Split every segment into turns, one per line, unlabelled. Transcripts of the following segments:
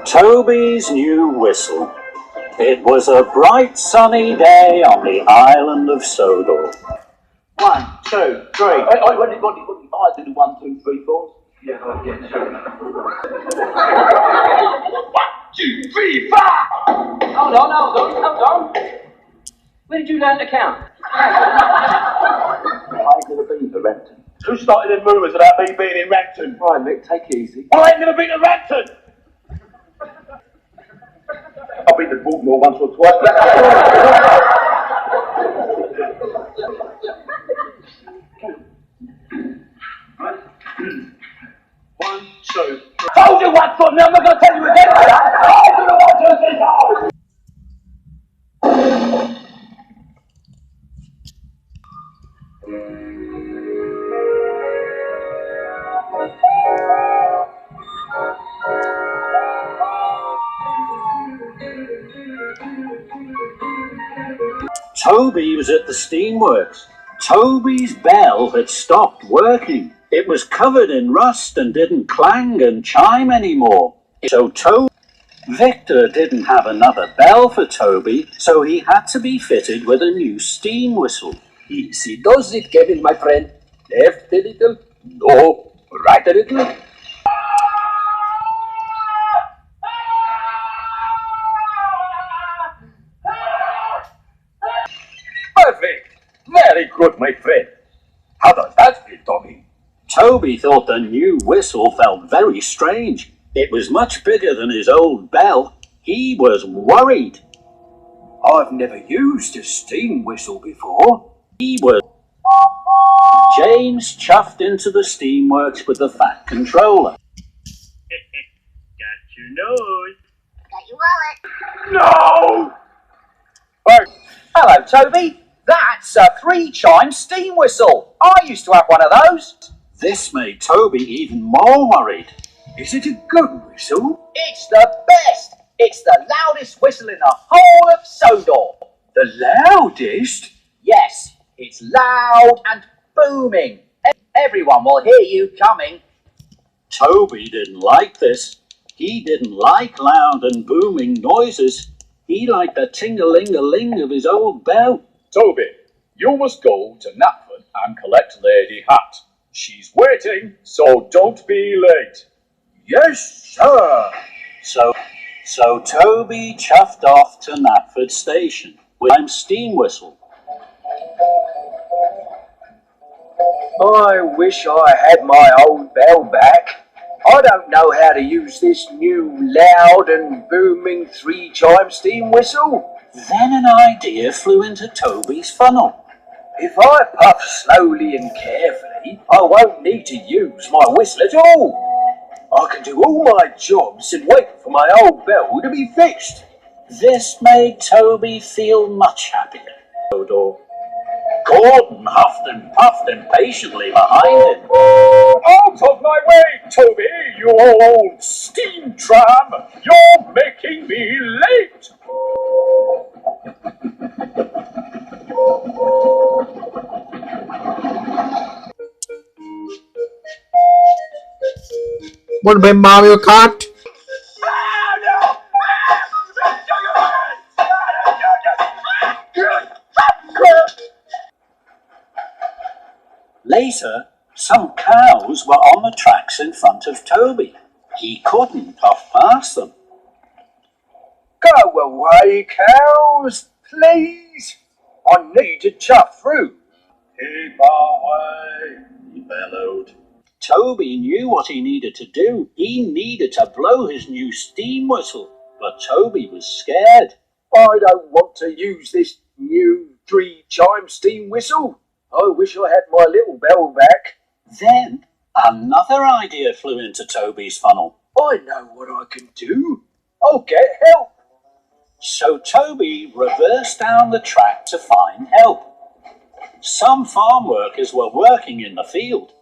Toby's new whistle. It was a bright sunny day on the island of Sodor.
1, 2, 3. I did the 1, 2, 3, 4. Yeah, sure. 1, 2, 3, 4. Hold on. Where did you learn to count? I ain't never been to Renton.
Who started them rumours about me being in Renton?
Right, Mick, take it easy.
I ain't never been to Renton! I've been to Baltimore once or twice. 1, 2, 3.
Told you once, I'm not going to tell you again. I do the 1, 2, 3, 4.
Toby was at the steamworks. Toby's bell had stopped working. It was covered in rust and didn't clang and chime anymore. So Victor didn't have another bell for Toby, so he had to be fitted with a new steam whistle.
Easy does it, Kevin, my friend. Left a little, no, right a little. Perfect. Very good, my friend. How does that feel, Tommy?
Toby thought the new whistle felt very strange. It was much bigger than his old bell. He was worried.
I've never used a steam whistle before.
James chuffed into the steamworks with the fat controller.
Got your nose.
Got your wallet.
No!
Hello, Toby. That's a 3-chime steam whistle. I used to have one of those.
This made Toby even more worried.
Is it a good whistle? It's the best. It's the loudest whistle in the whole of Sodor. The loudest? Yes, it's loud and booming. Everyone will hear you coming.
Toby didn't like this. He didn't like loud and booming noises. He liked the ting-a-ling-a-ling of his old bell.
Toby, you must go to Knapford and collect Lady Hat. She's waiting, so don't be late.
Yes, sir.
So Toby chuffed off to Knapford Station with a steam whistle.
I wish I had my old bell back. I don't know how to use this new loud and booming 3-chime steam whistle.
Then an idea flew into Toby's funnel.
If I puff slowly and carefully, I won't need to use my whistle at all. I can do all my jobs and wait for my old bell to be fixed.
This made Toby feel much happier. Gordon huffed and puffed impatiently behind him.
Out of my way, Toby, you old steam tram! You're making me late!
Want to play Mario Kart?
Later, some cows were on the tracks in front of Toby. He couldn't puff past them.
Go away, cows, please. I need to chuff through.
Keep away, he bellowed.
Toby knew what he needed to do. He needed to blow his new steam whistle, but Toby was scared.
I don't want to use this new 3-chime steam whistle. I wish I had my little bell back.
Then another idea flew into Toby's funnel.
I know what I can do. I'll get help.
So Toby reversed down the track to find help. Some farm workers were working in the field.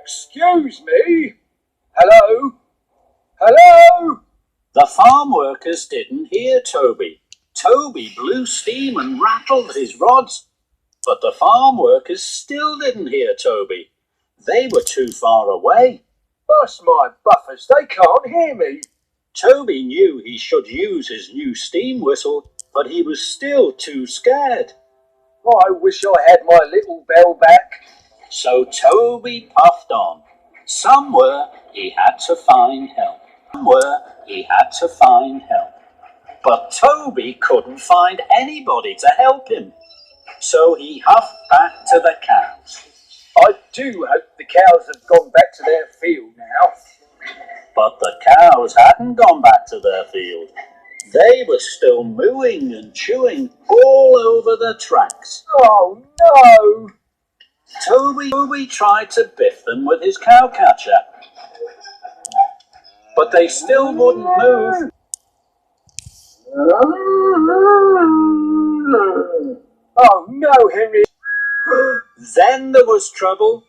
Excuse me. Hello? Hello?
The farm workers didn't hear Toby. Toby blew steam and rattled his rods, but the farm workers still didn't hear Toby. They were too far away.
Bust my buffers, they can't hear me.
Toby knew he should use his new steam whistle, but he was still too scared.
I wish I had my little bell back.
So Toby puffed on. Somewhere he had to find help. Somewhere he had to find help. But Toby couldn't find anybody to help him. So he huffed back to the cows.
I do hope the cows have gone back to their field now.
But the cows hadn't gone back to their field. They were still mooing and chewing all over the tracks.
Oh no!
Toby tried to biff them with his cowcatcher, but they still wouldn't move.
Oh no, Henry!
Then there was trouble.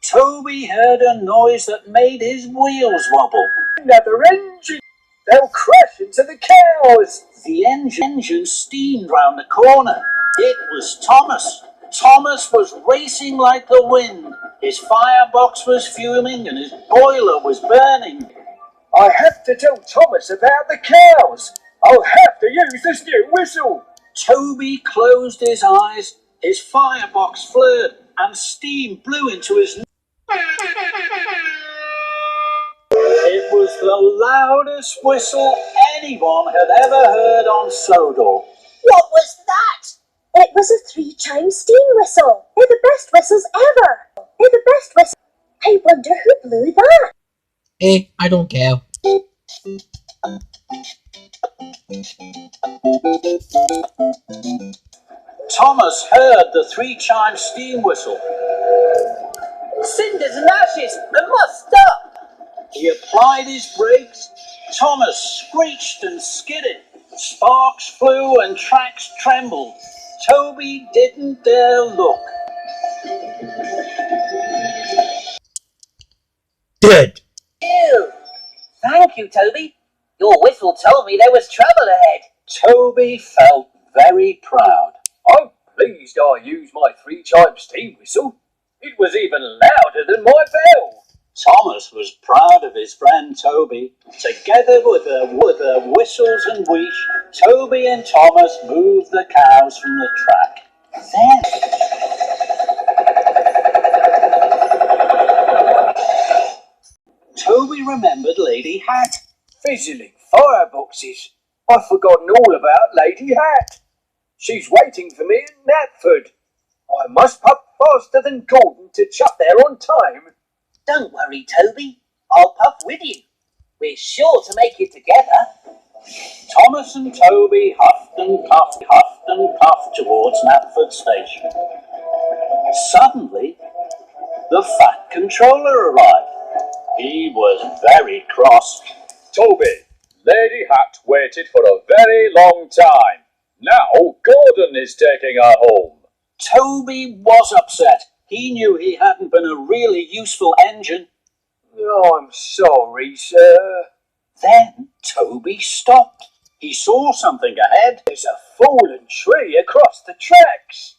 Toby heard a noise that made his wheels wobble.
Another engine! They'll crash into the cows!
The engine steamed round the corner. It was Thomas. Thomas was racing like the wind. His firebox was fuming and his boiler was burning.
I have to tell Thomas about the cows. I'll have to use this new whistle.
Toby closed his eyes. His firebox flared and steam blew into his nose. It was the loudest whistle anyone had ever heard on Sodor.
What was that? It was a 3-chime steam whistle. They're the best whistles ever. They're the best whistles. I wonder who blew that.
I don't care.
Thomas heard the 3-chime steam whistle.
Cinders and ashes! I must stop!
He applied his brakes. Thomas screeched and skidded. Sparks flew and tracks trembled. Toby didn't dare look.
Dead.
Ew! Thank you, Toby. Your whistle told me there was trouble ahead.
Toby felt very proud.
I'm pleased I used my 3-chime steam whistle. It was even louder than my bell.
Thomas was proud of his friend Toby. Together with their whistles and wheesh, Toby and Thomas moved the cows from the track. Then Toby remembered Lady Hat.
Fizzling fireboxes. I've forgotten all about Lady Hat. She's waiting for me in Knapford. I must puff faster than Gordon to chuck there on time.
Don't worry, Toby. I'll puff with you. We're sure to make it together.
Thomas and Toby huffed and puffed towards Knapford Station. Suddenly, the Fat Controller arrived. He was very cross.
Toby, Lady Hat waited for a very long time. Now Gordon is taking her home.
Toby was upset. He knew he hadn't been a really useful engine.
Oh, I'm sorry, sir.
Then Toby stopped. He saw something ahead.
There's a fallen tree across the tracks.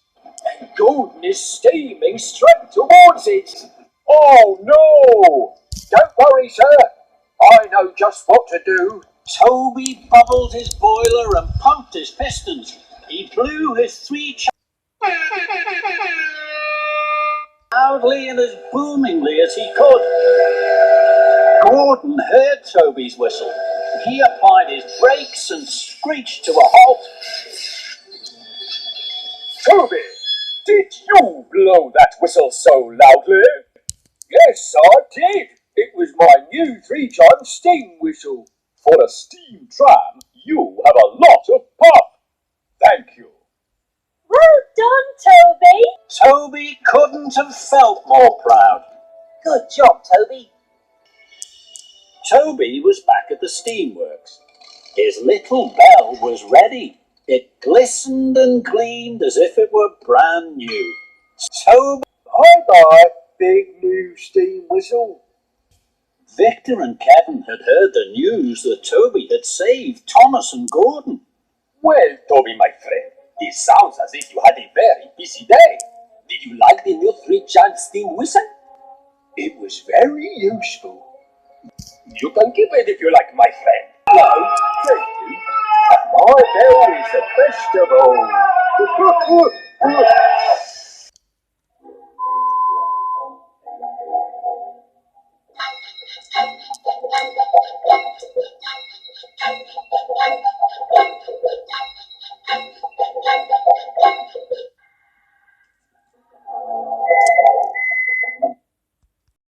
And Gordon is steaming straight towards it.
Oh no!
Don't worry, sir. I know just what to do.
Toby bubbled his boiler and pumped his pistons. He blew his 3 loudly and as boomingly as he could. Gordon heard Toby's whistle. He applied his brakes and screeched to a halt.
Toby, did you blow that whistle so loudly?
Yes, I did. It was my new three-chime steam whistle.
For a steam tram, you have a lot of puff. Thank you.
Well done, Toby.
Toby couldn't have felt more proud.
Good job, Toby.
Toby was back at the steamworks. His little bell was ready. It glistened and gleamed as if it were brand new. Toby,
Bye-bye, big new steam whistle.
Victor and Kevin had heard the news that Toby had saved Thomas and Gordon.
Well, Toby, my friend, this sounds as if you had a very busy day. Did you like the new three-chime steam whistle?
It was very useful.
You can keep it if you like, my friend.
No, thank you. My bell is the best of all.